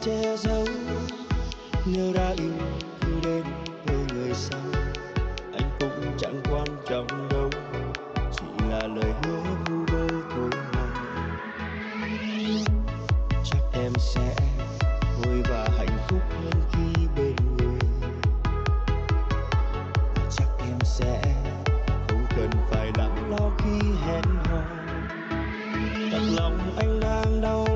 che giấu. Nếu đã yêu cứ đến với người sau, anh cũng chẳng quan trọng đâu, chỉ là lời hứa vu vơ thôi mà. Chắc em sẽ vui và hạnh phúc hơn khi bên người. Chắc em sẽ không cần phải lắng lo khi hẹn hò. Thật lòng anh đang đau